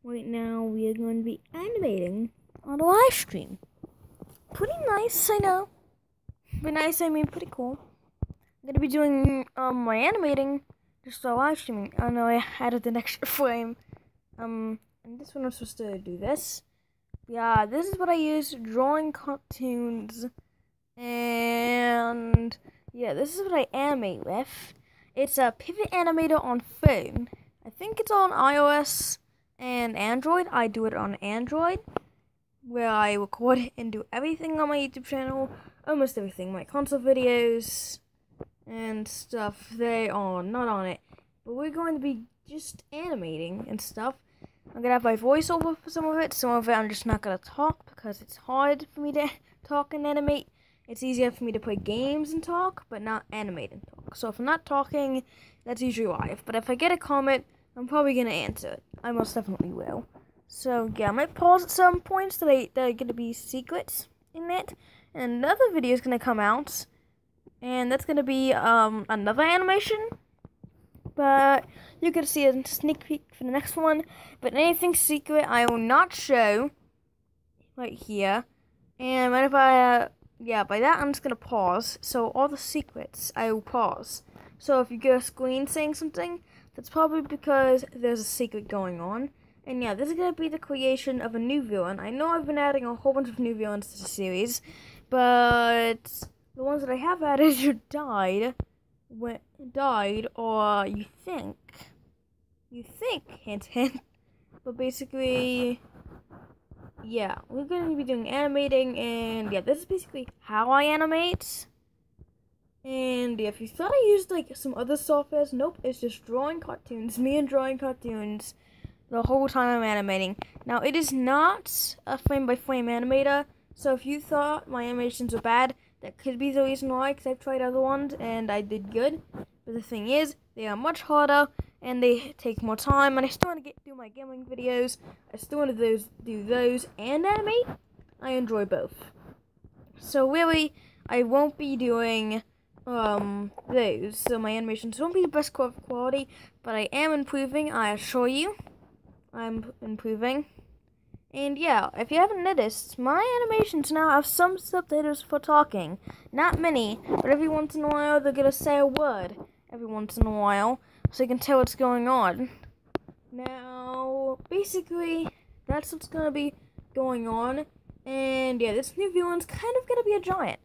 Right now we are going to be animating on a live stream. Pretty nice, I know. But nice, I mean pretty cool. I'm gonna be doing my animating just while live streaming. I know I added an extra frame. And this one I'm supposed to do this. Yeah, this is what I use drawing cartoons. And yeah, this is what I animate with. It's a pivot animator on phone. I think it's on iOS and Android. I do it on Android, where I record and do everything on my YouTube channel. Almost everything. My console videos and stuff, they are not on it. But we're going to be just animating and stuff. I'm going to have my voiceover for some of it. Some of it I'm just not going to talk because it's hard for me to talk and animate. It's easier for me to play games and talk, but not animate and talk. So if I'm not talking, that's usually live. But if I get a comment, I'm probably going to answer it. I most definitely will. So yeah, I might pause at some points that are going to be secrets in it. And another video is going to come out. And that's going to be another animation. But you can see a sneak peek for the next one. But anything secret I will not show right here. And what if yeah, by that I'm just going to pause. So all the secrets I will pause. So if you get a screen saying something, that's probably because there's a secret going on. And yeah, this is going to be the creation of a new villain. I know I've been adding a whole bunch of new villains to the series, but the ones that I have added died, or you think, hint, hint. But basically, yeah, we're going to be doing animating, and yeah, this is basically how I animate. And yeah, if you thought I used like some other softwares, nope, it's just drawing cartoons, me and drawing cartoons the whole time I'm animating. Now, it is not a frame-by-frame animator, so if you thought my animations were bad, that could be the reason why, because I've tried other ones, and I did good. But the thing is, they are much harder, and they take more time, and I still want to do my gaming videos. I still want to do those and animate. I enjoy both. So really, I won't be doing those, so my animations won't be the best quality, but I am improving, I assure you. I'm improving. And yeah, if you haven't noticed, my animations now have some subtitles for talking. Not many, but every once in a while they're gonna say a word every once in a while, so you can tell what's going on. Now, basically, that's what's gonna be going on. And yeah, this new villain's kind of gonna be a giant.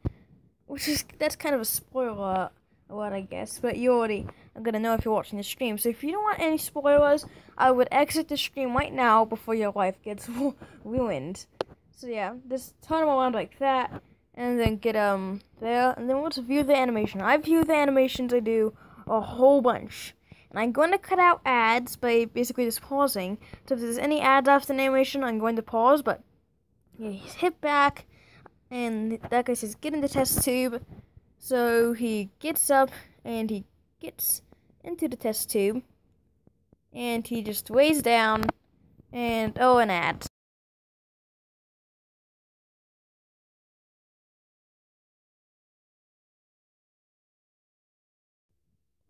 That's kind of a spoiler alert, I guess, but you already are gonna know if you're watching the stream. So if you don't want any spoilers, I would exit the stream right now before your life gets ruined. So yeah, just turn them around like that, and then get there, and then let's view the animation. I view the animations I do a whole bunch, and I'm going to cut out ads by basically just pausing. So if there's any ads after the animation, I'm going to pause, but yeah, hit back. And that guy says, get in the test tube. So he gets up and he gets into the test tube. And he just weighs down. And, oh, an ad.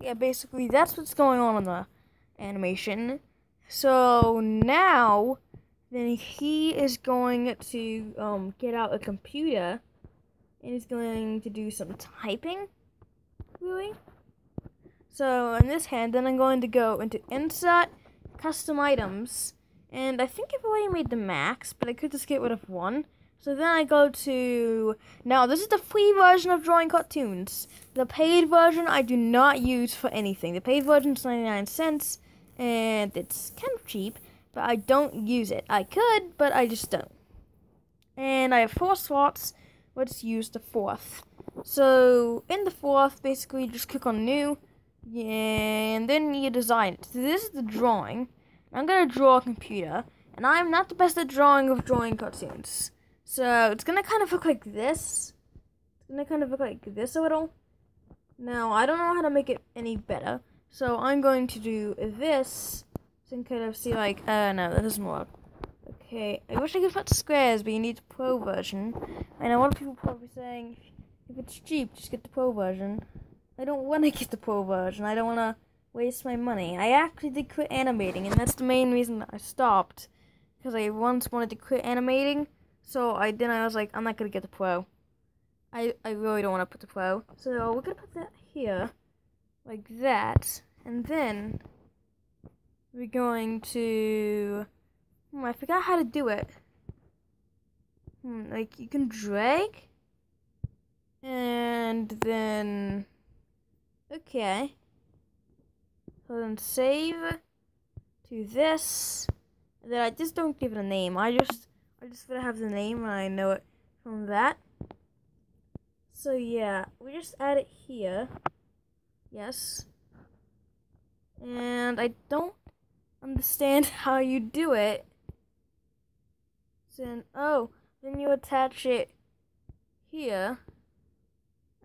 Yeah, basically that's what's going on in the animation. So now, then he is going to get out a computer. And he's going to do some typing, really. So in this hand, then I'm going to go into Insert, Custom Items, and I think I've already made the max, but I could just get rid of one. So then I go to, now this is the free version of drawing cartoons. The paid version I do not use for anything. The paid version is 99 cents, and it's kind of cheap, but I don't use it. I could, but I just don't. And I have 4 slots. Let's use the 4th. So, in the 4th, basically, you just click on New, and then you design it. So this is the drawing. I'm going to draw a computer, and I'm not the best at drawing cartoons. So, it's going to kind of look like this. It's going to kind of look like this a little. Now, I don't know how to make it any better, so I'm going to do this, so you can kind of see, like, no, that doesn't work. Okay, I wish I could put squares, but you need the pro version. I know a lot of people probably saying, if it's cheap, just get the pro version. I don't want to get the pro version. I don't want to waste my money. I actually did quit animating, and that's the main reason I stopped. Because I once wanted to quit animating, so I was like, I'm not gonna get the pro. I really don't want to put the pro. So we're gonna put that here, like that, and then we're going to. I forgot how to do it. Like you can drag, and then okay. So then save to this. And then I just don't give it a name. I just gonna have the name and I know it from that. So yeah, we just add it here. Yes. And I don't understand how you do it. So then you attach it here.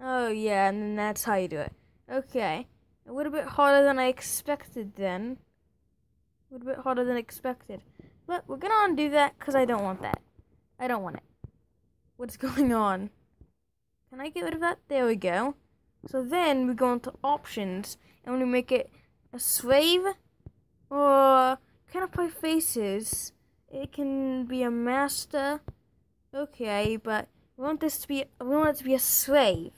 Oh yeah, and then that's how you do it. Okay. A little bit harder than I expected then. A little bit harder than expected. But we're gonna undo that because I don't want that. I don't want it. What's going on? Can I get rid of that? There we go. So then we go into options and we make it a slave or kind of play faces. It can be a master. Okay, but we want it to be a slave.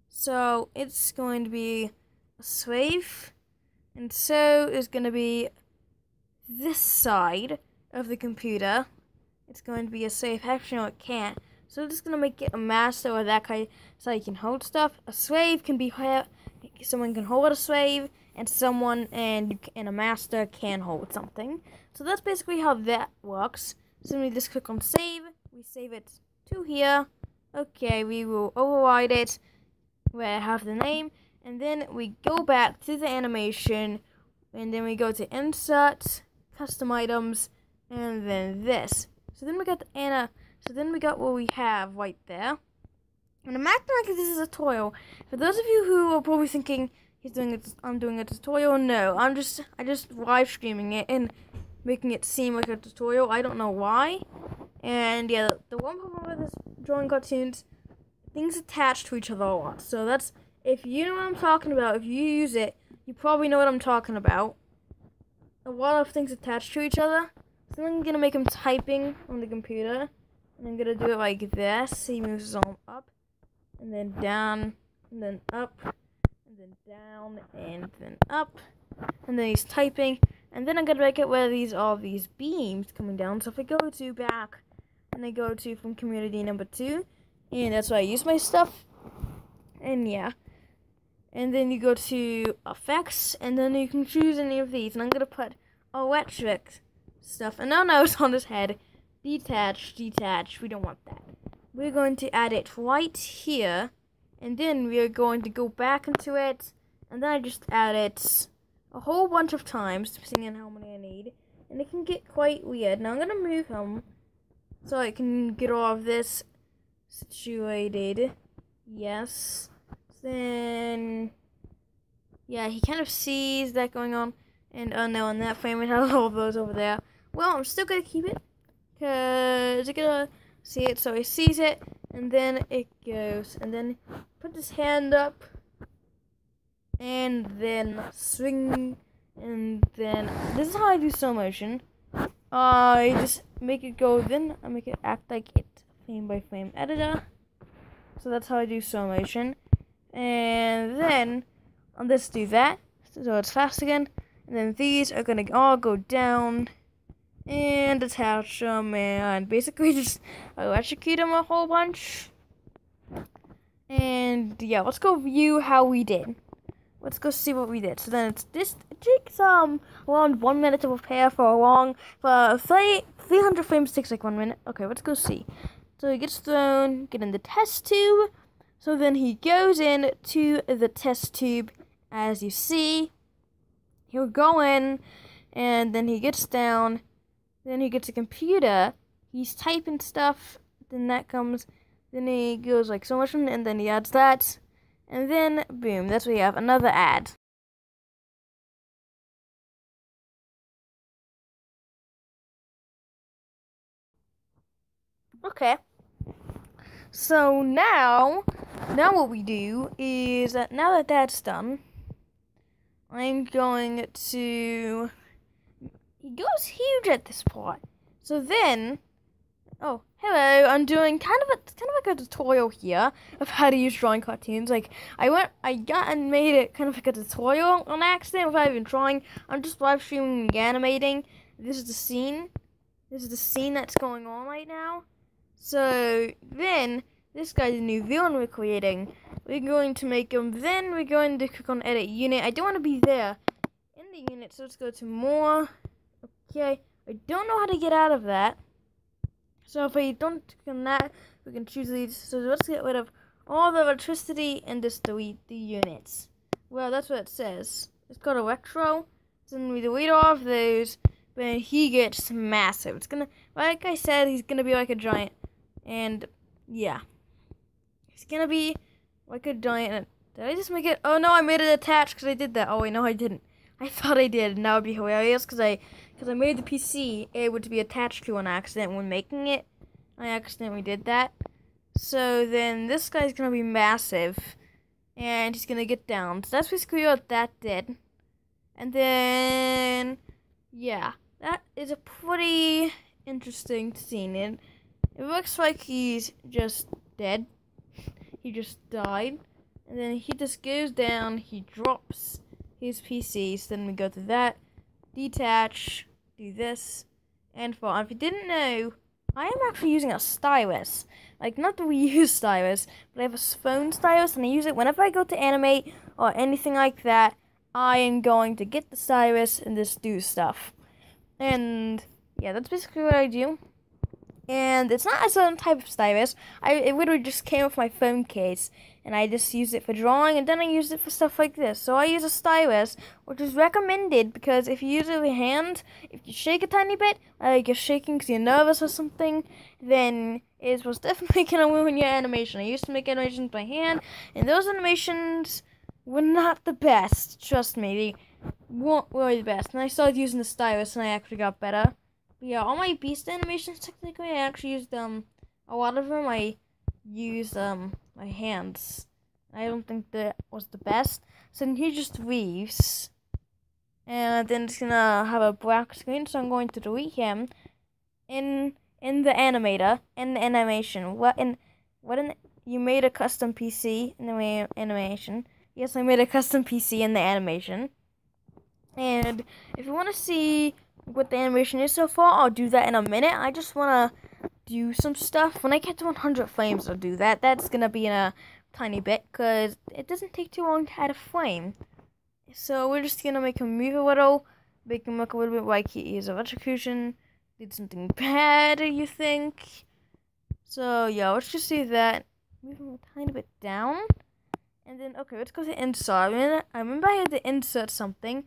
So it's going to be a slave, and so is going to be this side of the computer. It's going to be a slave. Actually, no, it can't. So we're just going to make it a master or that kind, so you can hold stuff. A slave can be someone can hold a slave, and a master can hold something. So that's basically how that works. So we just click on save. We save it to here. Okay, we will override it where I have the name, and then we go back to the animation, and then we go to insert, custom items, and then this. So then we got So then we got what we have right there. And I'm acting like this is a tutorial. For those of you who are probably thinking I'm doing a tutorial, no, I just live streaming it and making it seem like a tutorial. I don't know why. And yeah, the one problem with this drawing cartoons, things attach to each other a lot. So that's, if you know what I'm talking about, if you use it, you probably know what I'm talking about. A lot of things attach to each other. So I'm gonna make him typing on the computer. And I'm gonna do it like this. He moves his arm up, and then down, and then up, and then down, and then up. And then he's typing. And then I'm gonna make it where these are these beams coming down. So if I go to back, and I go to from community number 2, and that's where I use my stuff. And yeah. And then you go to effects, and then you can choose any of these. And I'm gonna put electric stuff. And no, it's on his head. Detach, we don't want that. We're going to add it right here, and then we are going to go back into it, and then I just add it a whole bunch of times, depending on how many I need, and it can get quite weird. Now I'm going to move him, so I can get all of this situated. Yes. Then, yeah, he kind of sees that going on, and oh no, in that frame it has all of those over there. Well, I'm still going to keep it, because it's gonna see it, so he sees it, and then it goes, and then put his hand up, and then swing, and then this is how I do slow motion. I just make it go, then I make it act like it frame by frame editor. So that's how I do slow motion, and then I'll just do that, so it's fast again, and then these are gonna all go down. And attach them and basically just electrocute them a whole bunch. And yeah, let's go view how we did. Let's go see what we did. So then it takes around 1 minute to prepare for 300 frames takes like 1 minute. Okay, let's go see. So he gets thrown, get in the test tube. So then he goes in to the test tube, as you see. He'll go in, and then he gets down. Then he gets a computer, he's typing stuff, then that comes, then he goes like so much, and then he adds that, and then boom, that's what we have, another ad. Okay, so now what we do is that now that that's done, I'm going to... He goes huge at this part. So then... Oh, hello, I'm doing kind of like a tutorial here of how to use drawing cartoons. Like, I got and made it kind of like a tutorial on accident without even trying. I'm just live streaming and animating. This is the scene. This is the scene that's going on right now. So, then, this guy's a new villain we're creating. We're going to make him, then we're going to click on edit unit. I don't want to be there in the unit, so let's go to more. Okay, I don't know how to get out of that. So if I don't click on that, we can choose these. So let's get rid of all the electricity and just delete the units. Well, that's what it says. It's called electro. So then we delete all of those, but he gets massive. It's gonna, like I said, he's gonna be like a giant. And yeah, he's gonna be like a giant. Did I just make it? Oh no, I made it attached because I did that. Oh wait, no, I didn't. I thought I did, and that would be hilarious because I made the PC able to be attached to an accident when making it. I accidentally did that. So then this guy's gonna be massive, and he's gonna get down. So that's basically what that did. And then, yeah, that is a pretty interesting scene. And it looks like he's just dead. He just died. And then he just goes down, he drops his PC, so then we go to that, detach, do this, and fall. If you didn't know, I am actually using a stylus. Like, not that we use stylus, but I have a phone stylus, and I use it whenever I go to animate or anything like that. I am going to get the stylus and just do stuff. And yeah, that's basically what I do. And it's not a certain type of stylus. It literally just came with my phone case. And I just use it for drawing, and then I use it for stuff like this. So I use a stylus, which is recommended because if you use it with your hand, if you shake a tiny bit, like you're shaking because you're nervous or something, then it was definitely going to ruin your animation. I used to make animations by hand, and those animations were not the best. Trust me, they weren't really the best. And I started using the stylus, and I actually got better. But yeah, all my beast animations, technically, I actually used, a lot of them, I used, my hands. I don't think that was the best. So then he just leaves. And then it's gonna have a black screen, so I'm going to delete him in the animator, in the animation. You made a custom PC in the animation. Yes, I made a custom PC in the animation. And if you want to see what the animation is so far, I'll do that in a minute. I just want to do some stuff. When I get to 100 frames, I'll do that. That's going to be in a tiny bit, because it doesn't take too long to add a frame. So we're just going to make him move a little, make him look a little bit like he is electrocution. Did something bad, you think? So yeah, let's just do that. Move him a tiny bit down. And then, okay, let's go to insert. I remember I had to insert something.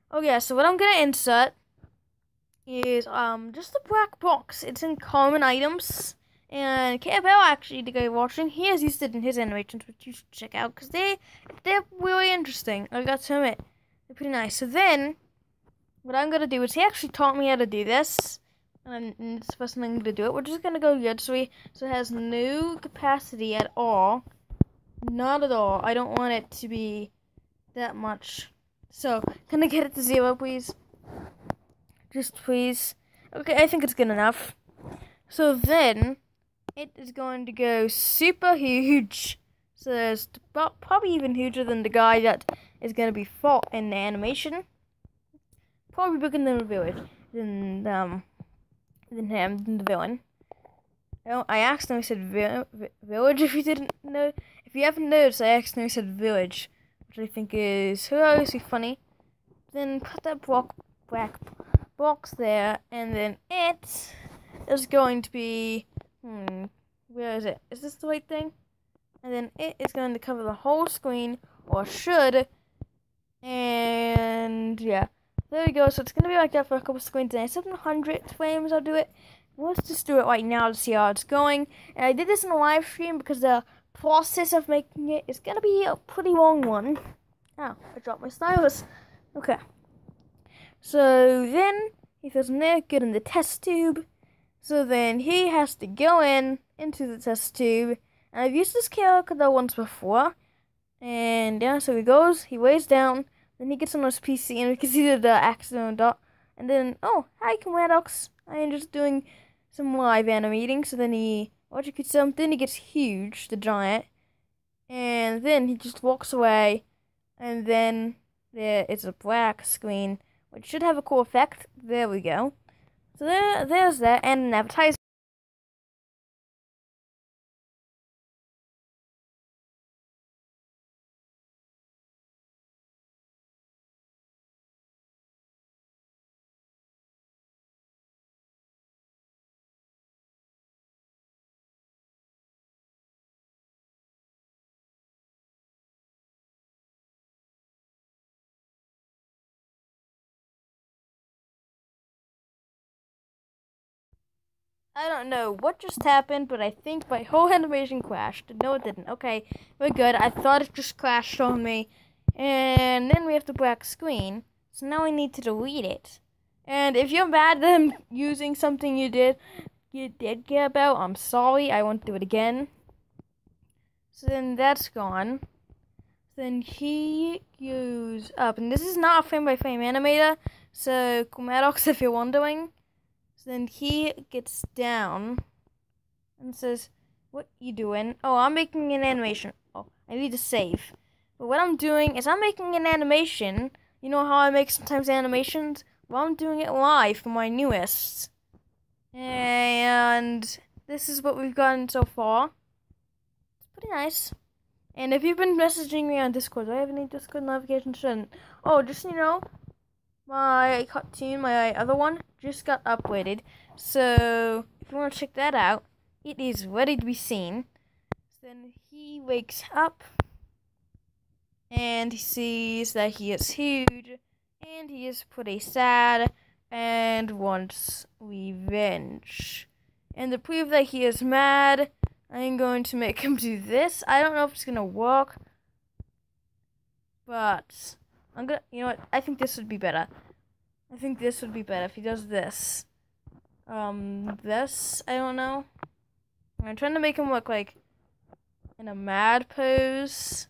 Oh yeah, so what I'm going to insert is just a black box. It's in common items, and KFL, actually, the guy watching, he has used it in his animations, which you should check out because they're really interesting. I got to admit, they're pretty nice. So then what I'm gonna do is, he actually taught me how to do this, and it's the first thing I'm gonna do it. We're just gonna go good, so it has no capacity at all, not at all. I don't want it to be that much. So can I get it to 0, please? Just please. Okay, I think it's good enough. So then, it is going to go super huge. So it's probably even huger than the guy that is going to be fought in the animation. Probably bigger than the village, than the villain. I accidentally said village. If you didn't know, if you haven't noticed, I accidentally said village, which I think is hilariously funny. Then put that black box there, and then it is going to be, where is it? Is this the right thing? And then it is going to cover the whole screen, or should, and yeah, there we go. So it's going to be like that for a couple screens, and at 700 frames I'll do it. Let's just do it right now to see how it's going. And I did this in a live stream because the process of making it is going to be a pretty long one. Oh, I dropped my stylus. Okay. So then he feels naked in the test tube. So then he has to go into the test tube. And I've used this character once before. And yeah, so he lays down. Then he gets on his PC and we can see the accident dot. And then, oh, hi, Command-Ox. I am just doing some live animating. So then he electrocutes him. Then he gets huge, the giant. And then he just walks away. And then there is a black screen, which should have a cool effect. There we go. So there's that, and an advertisement. I don't know what just happened, but I think my whole animation crashed. No, it didn't. Okay, we're good. I thought it just crashed on me. And then we have the black screen. So now we need to delete it. And if you're mad at them using something you did care about, I'm sorry. I won't do it again. So then that's gone. Then he goes up. And this is not a frame-by-frame animator. So, Command-Ox, if you're wondering. So then he gets down and says, what you doing? Oh, I'm making an animation. Oh, I need to save. But what I'm doing is I'm making an animation. You know how I make sometimes animations? Well, I'm doing it live for my newest. And this is what we've gotten so far. It's pretty nice. And if you've been messaging me on Discord, do I have any Discord notifications? Shouldn't. Oh, just so you know, my cartoon, my other one, just got uploaded. So, if you want to check that out, it is ready to be seen. So then he wakes up, and he sees that he is huge, and he is pretty sad, and wants revenge. And to prove that he is mad, I'm going to make him do this. I don't know if it's going to work, but I'm gonna, you know what, I think this would be better. I think this would be better if he does this. This, I don't know. I'm trying to make him look like in a mad pose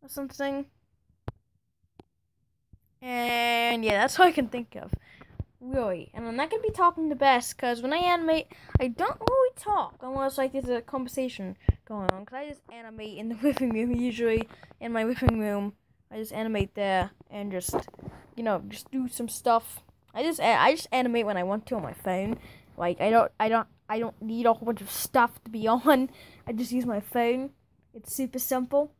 or something. And yeah, that's all I can think of. Really. And I'm not going to be talking the best, because when I animate, I don't really talk unless like there's a conversation going on. Because I just animate in the living room, usually in my living room. I just animate there and just, you know, just do some stuff. I just animate when I want to on my phone. Like I don't need a whole bunch of stuff to be on. I just use my phone. It's super simple.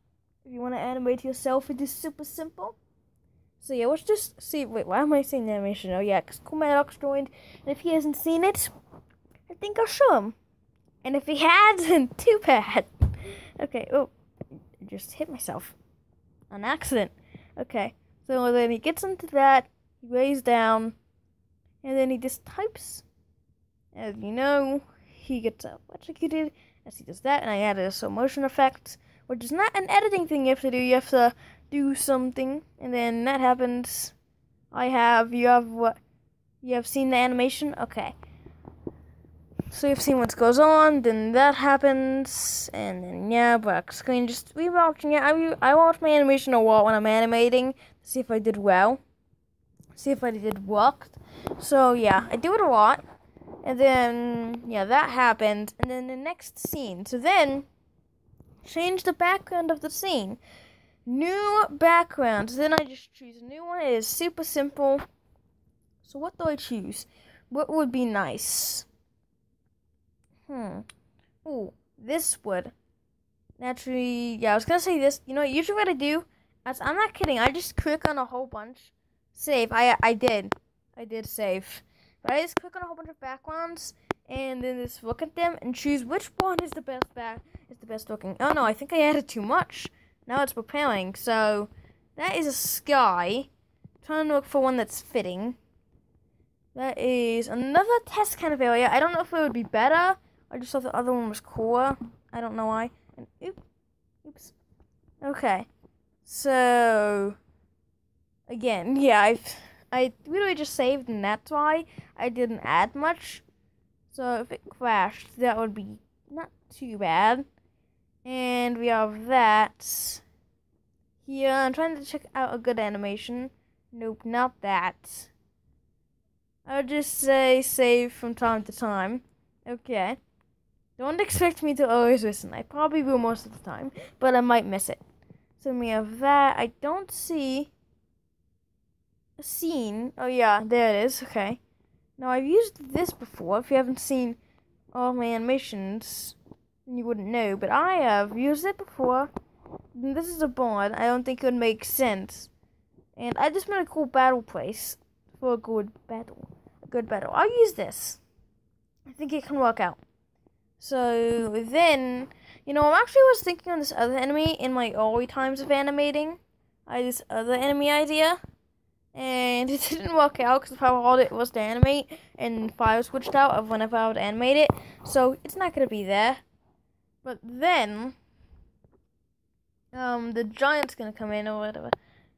If you want to animate yourself, it is super simple. So yeah, let's just see. Wait, why am I saying animation? Oh yeah, because Command-Ox joined, and if he hasn't seen it, I think I'll show him. And if he has, then too bad. Okay. Oh, I just hit myself on accident. Okay. So then he gets into that. He lays down, and then he just types. As you know, he gets electrocuted as he does that, and I added a slow motion effect, which is not an editing thing you have to do. You have to do something, and then that happens. You have seen the animation? Okay. So you've seen what goes on, then that happens, and then yeah, black screen, just rewatching it. I watch my animation a lot when I'm animating, to see if I did well, see if I did work. So yeah, I do it a lot, and then, yeah, that happened, and then the next scene. So then, change the background of the scene. New background. So then I just choose a new one. It is super simple. So what do I choose? What would be nice? Ooh, this would. Naturally, yeah, I was gonna say this. You know, usually what I do, I'm not kidding. I just click on a whole bunch. Save. I did save. But I just click on a whole bunch of backgrounds, and then just look at them and choose which one is the best looking. Oh no, I think I added too much. Now it's preparing, so that is a sky. I'm trying to look for one that's fitting. That is another test kind of area. I don't know if it would be better. I just thought the other one was cooler. I don't know why. And oops. Okay. So again, yeah, I literally just saved, and that's why I didn't add much. So if it crashed, that would be not too bad. And we have that here. I'm trying to check out a good animation. Nope, not that. I'll just say save from time to time. Okay. Don't expect me to always listen. I probably will most of the time, but I might miss it. So we have that. I don't see a scene. Oh yeah, there it is. Okay. Now I've used this before. If you haven't seen all my animations, you wouldn't know, but I have used it before. This is a bond. I don't think it would make sense. And I just made a cool battle place for a good battle. I'll use this. I think it can work out. So then, I actually was thinking on this other enemy in my early times of animating. I had this other enemy idea. And it didn't work out because of how hard it was to animate. And files switched out of whenever I would animate it. So it's not going to be there. But then, the giant's going to come in or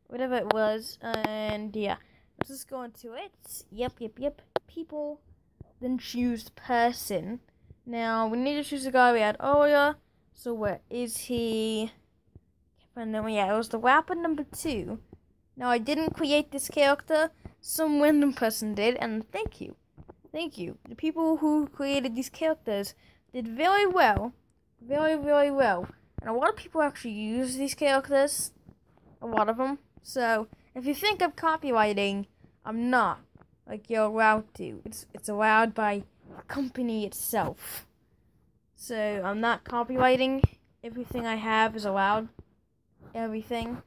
whatever it was. And yeah. Let's just go into it. Yep. People. Then choose person. Now, we need to choose the guy we had earlier. So, where is he? Yeah, it was the rapper number 2. Now, I didn't create this character. Some random person did. And thank you. The people who created these characters did very well. Very, very well. And a lot of people actually use these characters. A lot of them. So, if you think I'm copywriting, I'm not. Like, you're allowed to. It's allowed by the company itself. So, I'm not copywriting. Everything I have is allowed. Everything.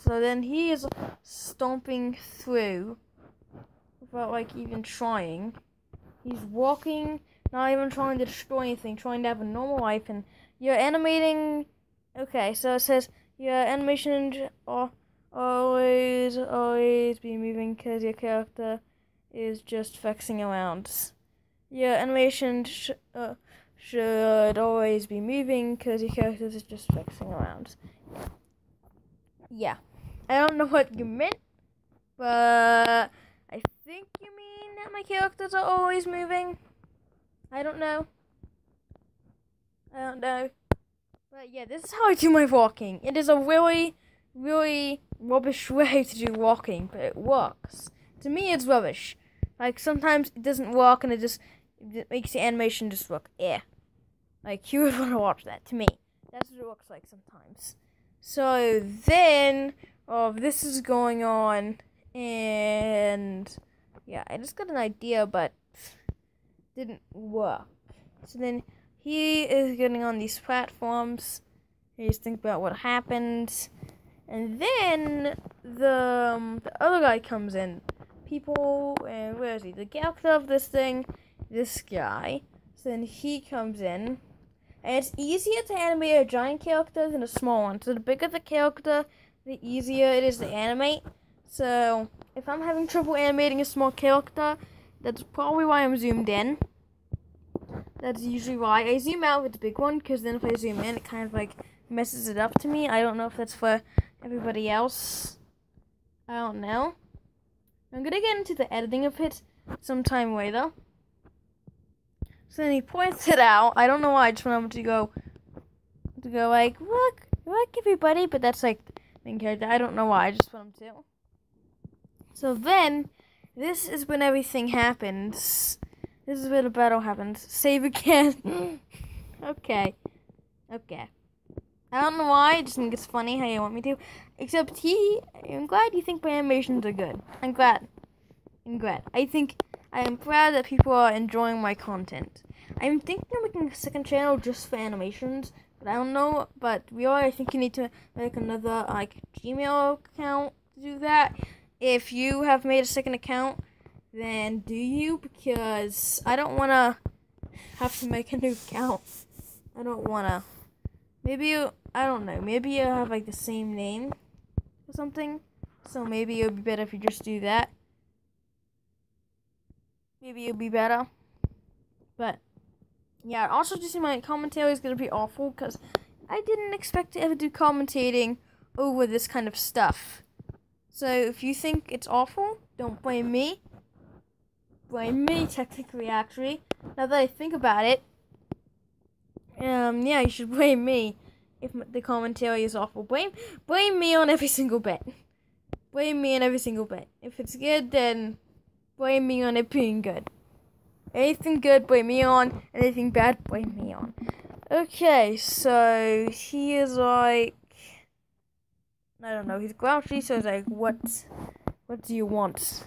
So then he is stomping through without, like, even trying. He's walking, not even trying to destroy anything, trying to have a normal life, and you're animating. Okay, so it says your animation always be moving because your character is just flexing around. Your animation should always be moving because your character is just flexing around. Yeah. I don't know what you meant, but I think you mean that my characters are always moving. I don't know. But yeah, this is how I do my walking. It is a really, really rubbish way to do walking, but it works. To me, it's rubbish. Like, sometimes it doesn't work, and it makes the animation just look, Like, you would want to watch that, to me. That's what it looks like sometimes. So, then, this is going on, and, yeah, I just got an idea, but didn't work. So then, he is getting on these platforms. He's thinking about what happened. And then the other guy comes in. People, and where is he? The character of this thing, this guy. So then he comes in. And it's easier to animate a giant character than a small one. So the bigger the character, the easier it is to animate. So if I'm having trouble animating a small character, that's probably why I'm zoomed in. That's usually why I zoom out with the big one, because then if I zoom in, it kind of like messes it up to me. I don't know if that's for everybody else. I don't know. I'm gonna get into the editing of it sometime later. So then he points it out. I don't know why. I just want him to go like, look everybody. But that's like the main character. I don't know why. I just want him to. So then, this is when everything happens. This is where the battle happens. Save again. Okay. I don't know why. I just think it's funny how you want me to. Except I'm glad you think my animations are good. I'm glad. I am proud that people are enjoying my content. I'm thinking of making a second channel just for animations. But I don't know. But I think you need to make another Gmail account to do that. If you have made a second account, then do you? Because I don't want to have to make a new account. I don't want to. I don't know. Maybe you have the same name or something. So maybe it would be better if you just do that. Maybe it would be better. But yeah, also just my commentary is going to be awful because I didn't expect to ever do commentating over this kind of stuff. So if you think it's awful, don't blame me. Blame me, technically, actually. Now that I think about it, yeah, you should blame me. if the commentary is awful, blame me on every single bit. Blame me on every single bit. If it's good, then blame me on it being good. Anything good, blame me on. Anything bad, blame me on. Okay, so he is like, I don't know, he's grouchy, so he's like, what do you want?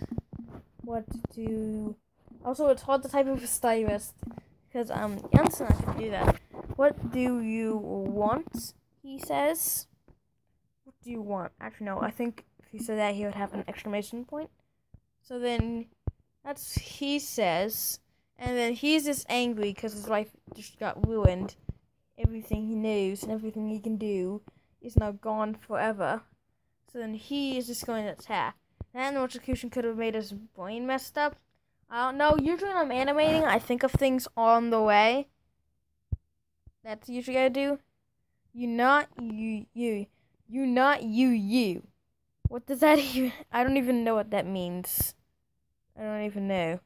Also, it's hard to type with a stylist, because, Jansen I can do that. What do you want? He says. What do you want? Actually, no, I think if he said that, he would have an exclamation point. So then, that's he says, and then he's just angry because his life just got ruined. Everything he knows and everything he can do is now gone forever. So then he is just going to attack. That execution could have made his brain messed up. I don't know. Usually when I'm animating, I think of things on the way. That's usually what I do. You not you. You not you. What does that even... I don't even know what that means. I don't even know.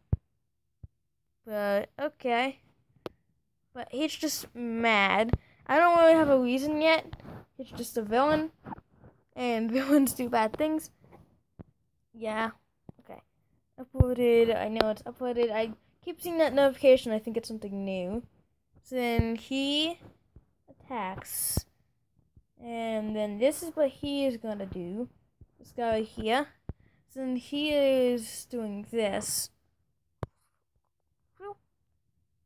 But, okay. But he's just mad. I don't really have a reason yet. He's just a villain. And villains do bad things. Yeah. Okay. Uploaded. I know it's uploaded. I keep seeing that notification. I think it's something new. So then he attacks. And then this is what he is gonna do. This guy here. So then he is doing this.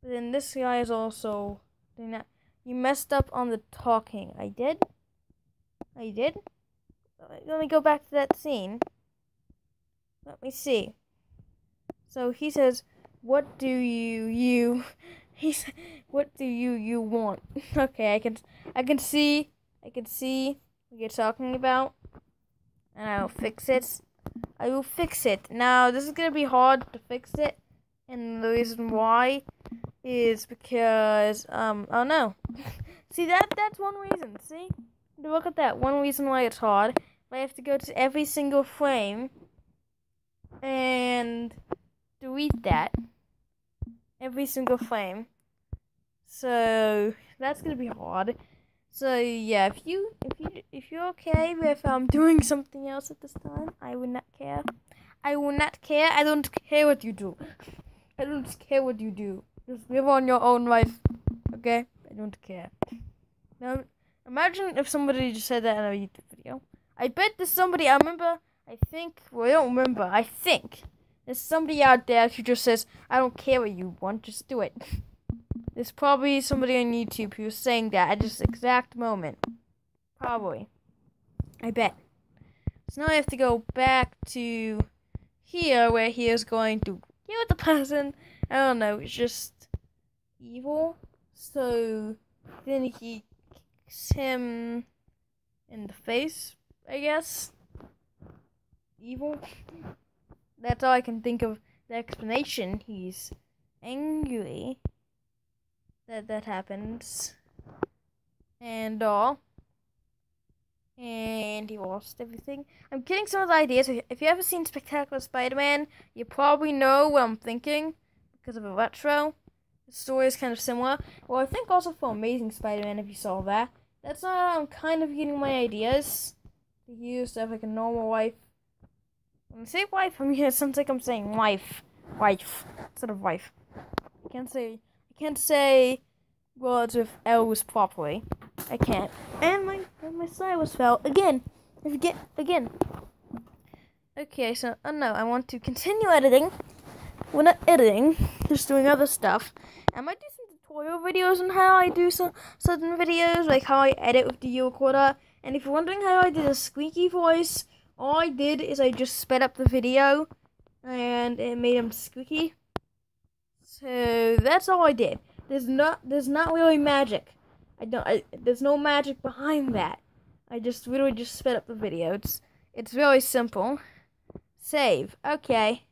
But then this guy is also doing that. You messed up on the talking. I did? Let me go back to that scene. Let me see. So he says, what do you he said, what do you want? Okay, I can see what you're talking about. And I will fix it. Now, this is gonna be hard to fix it. And the reason why is because, oh no. See, that's one reason, see? Look at that, one reason why it's hard. I have to go to every single frame and delete that. Every single frame. So, that's gonna be hard. So, yeah, if you're okay with, doing something else at this time, I would not care. I will not care. I don't care what you do. I don't care what you do. Just live on your own life, okay? I don't care. Now, imagine if somebody just said that in a YouTube video. I bet there's somebody, I think there's somebody out there who just says, I don't care what you want, just do it. There's probably somebody on YouTube who's saying that at this exact moment. Probably. I bet. So now I have to go back to here, where he is going to kill the person. I don't know, it's just evil. So then he kicks him in the face, I guess. Evil. That's all I can think of the explanation. He's angry that happens. And all. And he lost everything. I'm getting some of the ideas. If you ever seen Spectacular Spider-Man, you probably know what I'm thinking because of a retro. The story is kind of similar. Well, I think also for Amazing Spider-Man, if you saw that. That's how I'm kind of getting my ideas to use to have like a normal life. When I say wife, I mean it sounds like I'm saying wife instead of wife. I can't say words with L's properly. I can't. And my stylus fell again. Again. Okay, so no, I want to continue editing. We're not editing, just doing other stuff. I might do some tutorial videos on how I do some certain videos, like how I edit with the recorder. And if you're wondering how I did a squeaky voice, all I did is I just sped up the video and it made him squeaky. So that's all I did. There's not really magic. There's no magic behind that. I just literally just sped up the video. It's really simple. Save. Okay.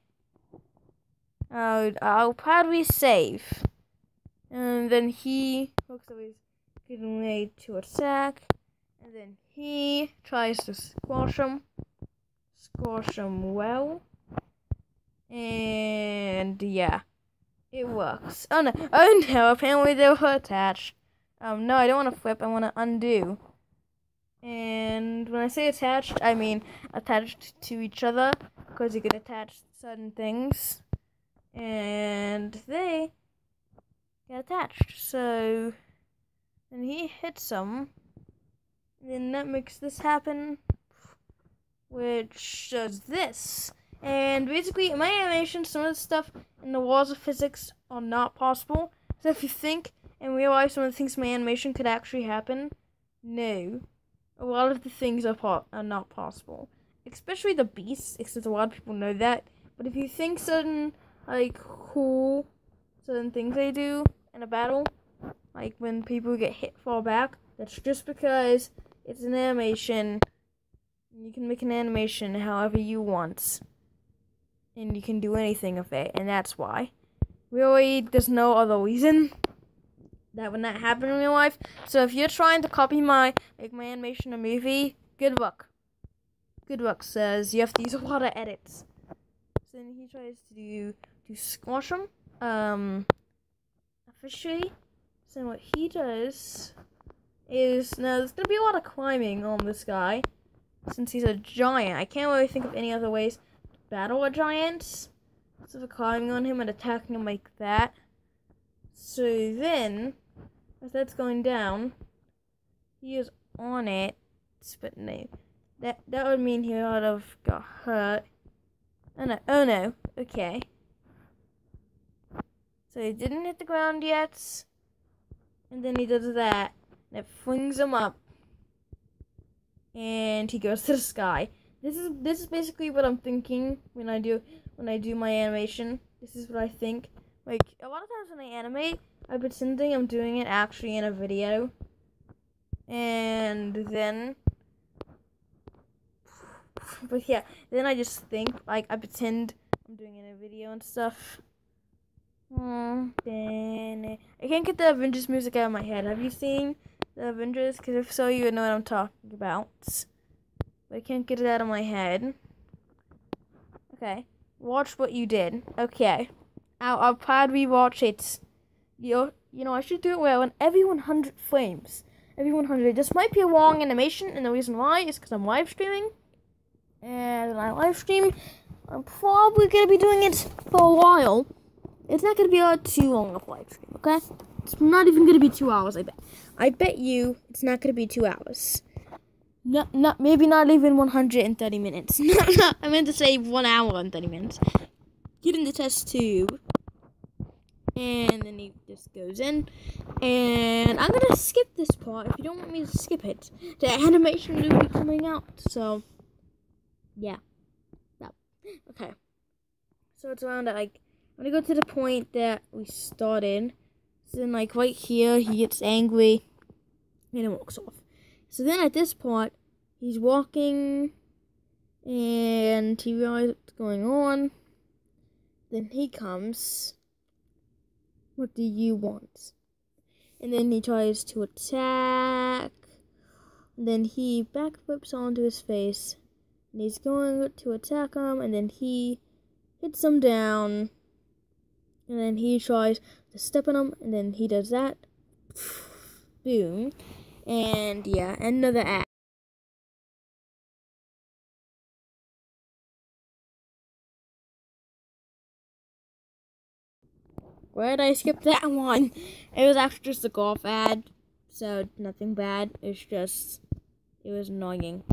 I'll probably save. And then he looks like he's getting ready to attack. And then he tries to squash him. Squash him well. And yeah. It works. Oh no, apparently they were attached. No, I don't want to flip. I want to undo. And when I say attached, I mean attached to each other, because you can attach certain things, and they get attached. So then he hits them, and then that makes this happen, which does this. And basically, in my animation, some of the stuff in the laws of physics are not possible. So if you think and realize some of the things in my animation could actually happen, no. A lot of the things are not possible. Especially the beasts, because a lot of people know that. But if you think certain, cool certain things they do in a battle, like when people get hit fall back, that's just because it's an animation. You can make an animation however you want. And you can do anything with it, and that's why. Really, there's no other reason that would not happen in real life. So if you're trying to copy my animation or movie, good luck. Good luck, says you have to use a lot of edits. So then he tries to squash him, officially. So what he does is, now there's gonna be a lot of climbing on this guy, since he's a giant. I can't really think of any other ways to battle a giant, instead of climbing on him and attacking him like that. So then, as that's going down, he is on it, but no. That would mean he would have got hurt. Oh no, okay. So he didn't hit the ground yet, and then he does that, and it flings him up, and he goes to the sky. This is basically what I'm thinking when I do my animation. This is what I think. Like, a lot of times when I animate, I'm pretending I'm doing it actually in a video. And then, but yeah, then I just think, like, I pretend I'm doing it in a video and stuff. Then I can't get the Avengers music out of my head. Have you seen the Avengers? Because if so, you would know what I'm talking about. But I can't get it out of my head. Okay, watch what you did. Okay, I'll probably watch it. You know, I should do it well on every 100 frames. Every 100. This might be a long animation, and the reason why is because I'm live streaming. And when I live stream, I'm probably going to be doing it for a while. It's not going to be too long of a live stream, okay? It's not even going to be 2 hours, I bet. I bet you it's not going to be 2 hours. Maybe not even 130 minutes. I meant to say 1 hour and 30 minutes. Get in the test tube. And then he just goes in. And I'm going to skip this part if you don't want me to skip it. The animation will be coming out. So, yeah. Okay. So it's around at, I'm going to go to the point that we started. So then, right here, he gets angry. And it walks off. So then at this point, he's walking. And he realizes what's going on. Then he comes. What do you want? And then he tries to attack. And then he backflips onto his face. And he's going to attack him. And then he hits him down. And then he tries to step on him. And then he does that. Boom. And yeah, another act. Where did I skip that one? It was actually just a golf ad, so nothing bad. It was annoying.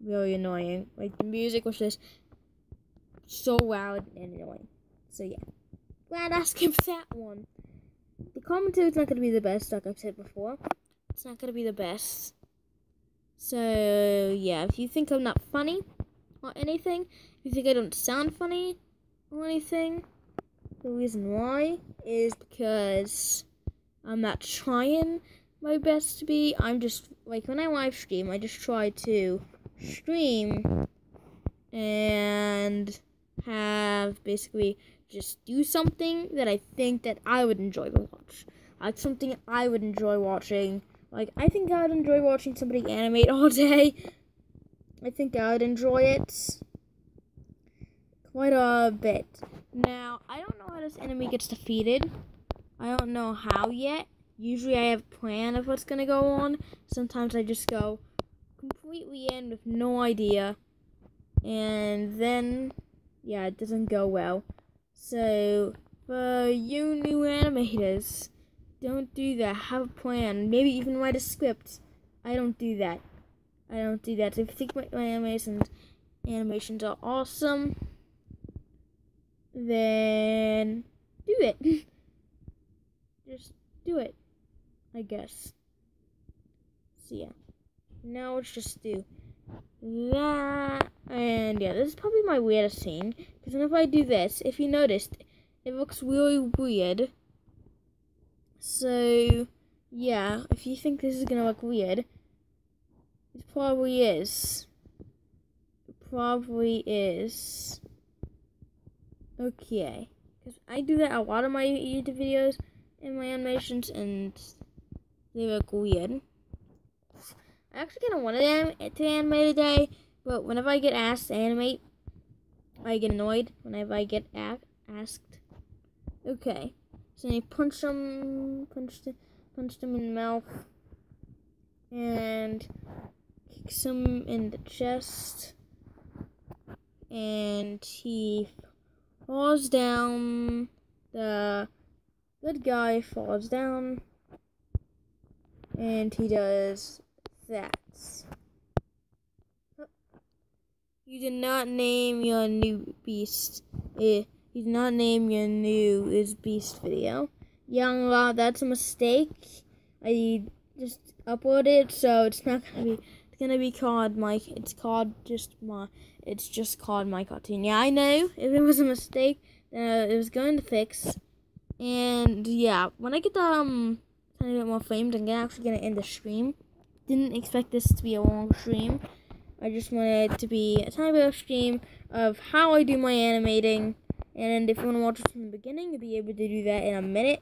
Really annoying. Like, the music was just so loud and annoying. So yeah. Glad I skipped that one. The commentary is not going to be the best, like I've said before. It's not going to be the best. So yeah, if you think I'm not funny or anything, if you think I don't sound funny or anything, the reason why is because I'm not trying my best to be. I'm just, when I live stream, I just try to stream and have basically just do something that I think that I would enjoy to watch. Something I would enjoy watching. I think I would enjoy watching somebody animate all day. I think I would enjoy it quite a bit. Now, I don't know how this enemy gets defeated. I don't know how yet. usually I have a plan of what's gonna go on. Sometimes I just go completely in with no idea, and then yeah, it doesn't go well. So for you new animators, don't do that. Have a plan. Maybe even write a script. I don't do that. So if you think my animations are awesome, then do it. Just do it, I guess. So yeah, now let's just do that. And yeah, this is probably my weirdest scene, because whenever I do this, if you noticed, it looks really weird. So yeah, if you think this is gonna look weird, it probably is. Okay, because I do that a lot of my YouTube videos and my animations, and they look weird. I actually kind of wanted to animate today, but whenever I get asked to animate, I get annoyed whenever I get asked. Okay, so he punched him in the mouth, and kicks him in the chest, and he falls down. The good guy falls down, and he does that. You did not name your new beast. You did not name your new is beast video. Young, that's a mistake. I just uploaded, so it's not gonna be. It's gonna be called my. It's just called my cartoon. Yeah, I know. If it was a mistake, it was going to fix. And yeah, when I get the tiny bit more frames, I'm actually gonna end the stream. Didn't expect this to be a long stream. I just wanted it to be a tiny bit of stream of how I do my animating. And if you want to watch it from the beginning, you'll be able to do that in a minute.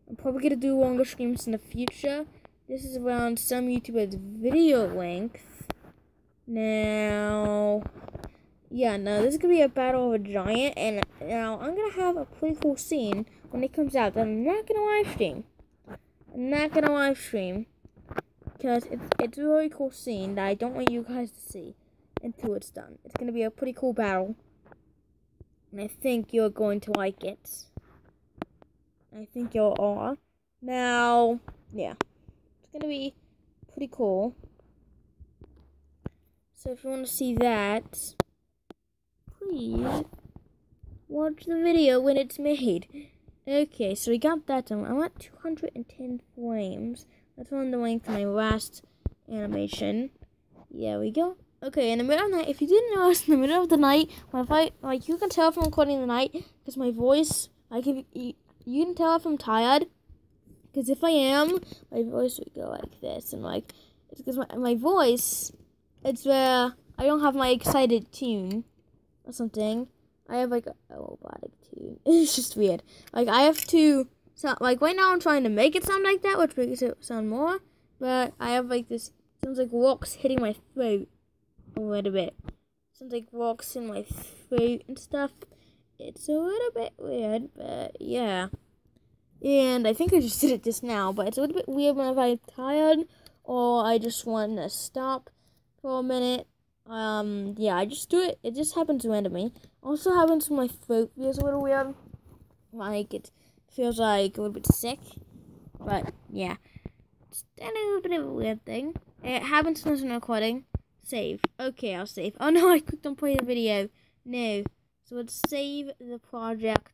I'm probably going to do longer streams in the future. This is around some YouTubers' video length. Now, yeah, this is going to be a battle of a giant. And now I'm going to have a pretty cool scene when it comes out that I'm not going to live stream. Because it's a really cool scene that I don't want you guys to see until it's done. It's going to be a pretty cool battle. And I think you're going to like it. I think you all are. Now, yeah. It's going to be pretty cool. So if you want to see that, please watch the video when it's made. Okay, so we got that done. I want 210 frames. That's on the length of my last animation. Yeah, we go. Okay, in the middle of the night, if you didn't notice, in the middle of the night, you can tell if I'm recording the night, because my voice, you can tell if I'm tired, because if I am, my voice would go like this, and it's because my voice, it's where I don't have my excited tune, or something. I have a robotic tune. It's just weird. I have to. So, right now I'm trying to make it sound like that, which makes it sound more. But I have, this, sounds like rocks hitting my throat a little bit. Sounds like rocks in my throat and stuff. It's a little bit weird, but yeah. And I think I just did it just now, but it's a little bit weird whenever I'm tired or I just want to stop for a minute. Yeah, I just do it. It just happens randomly. Also happens when my throat feels a little weird. It feels like a little bit sick, but yeah, it's a little bit of a weird thing. It happens when I'm recording. Save. Okay, I'll save. Oh no, I clicked on play the video. No. So let's save the project.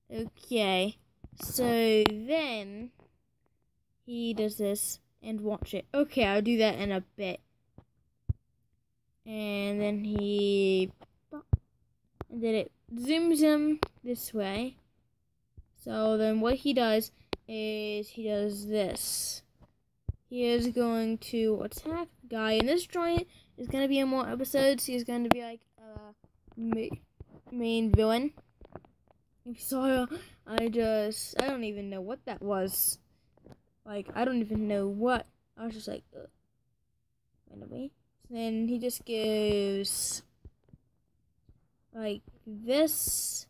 Okay. So then he does this and watch it. Okay, I'll do that in a bit. And then it zooms him this way. So then what he does is he does this. He is going to attack the guy. And this giant is going to be in more episodes. He's going to be like a main villain. If you saw, I don't even know what that was. I don't even know what. I was just like, randomly. So then he just goes like this.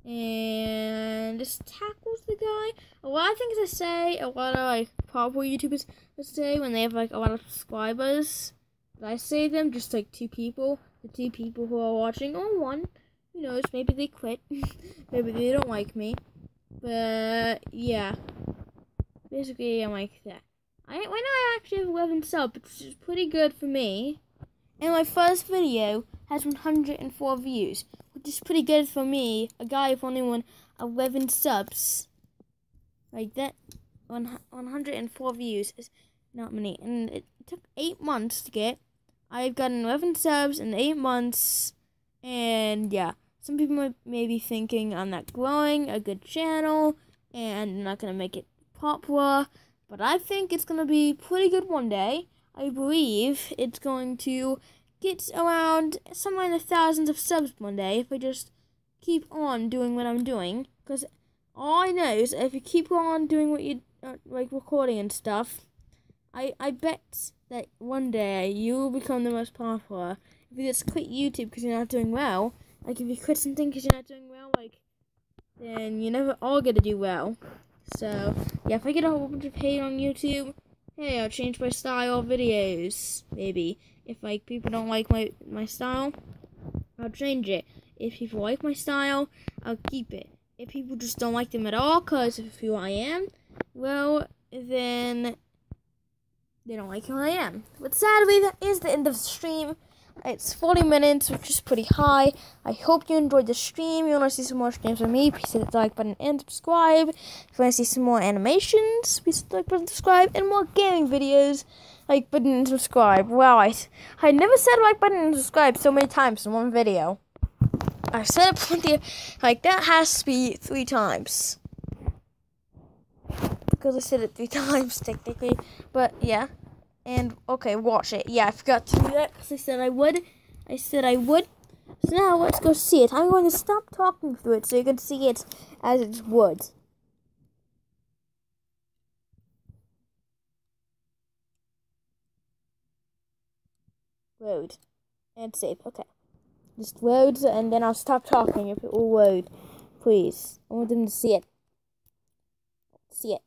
and this tackles the guy. A lot of things I say, a lot of like popular YouTubers would say when they have like a lot of subscribers. But I say them just like two people, the two people who are watching, or one. Who knows? Maybe they quit. Maybe they don't like me. But yeah, basically I'm like that. Right now I actually have 11 subs, which is pretty good for me. And my first video has 104 views, which is pretty good for me, a guy with only 11 subs. Like that, 104 views is not many. And it took 8 months to get. I've gotten 11 subs in 8 months. And yeah, some people may be thinking I'm not growing a good channel and I'm not going to make it popular. But I think it's going to be pretty good one day. I believe it's going to get around somewhere in the thousands of subs one day if I just keep on doing what I'm doing. Because all I know is if you keep on doing what you like recording and stuff, I bet that one day you will become the most popular. If you just quit YouTube because you're not doing well, like if you quit something because you're not doing well, like then you're never all gonna do well. So yeah, if I get a whole bunch of hate on YouTube, hey, I'll change my style of videos. Maybe if like people don't like my style, I'll change it. If people like my style, I'll keep it. If people just don't like them at all because of who I am, well then they don't like who I am. But sadly, that is the end of the stream. It's 40 minutes, which is pretty high. I hope you enjoyed the stream. You want to see some more streams from me, please hit the like button and subscribe. If you want to see some more animations, please hit the like button and subscribe. And more gaming videos, like button and subscribe. Wow, I never said like button and subscribe so many times in one video. I've said it plenty, like that has to be 3 times. Because I said it 3 times technically, but yeah. And okay, watch it. Yeah, I forgot to do that because I said I would. So now let's go see it. I'm going to stop talking through it so you can see it as it would. Load and save. Okay, just loads and then I'll stop talking if it will load. Please, I want them to see it. See it.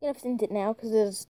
I'm gonna send it now because there's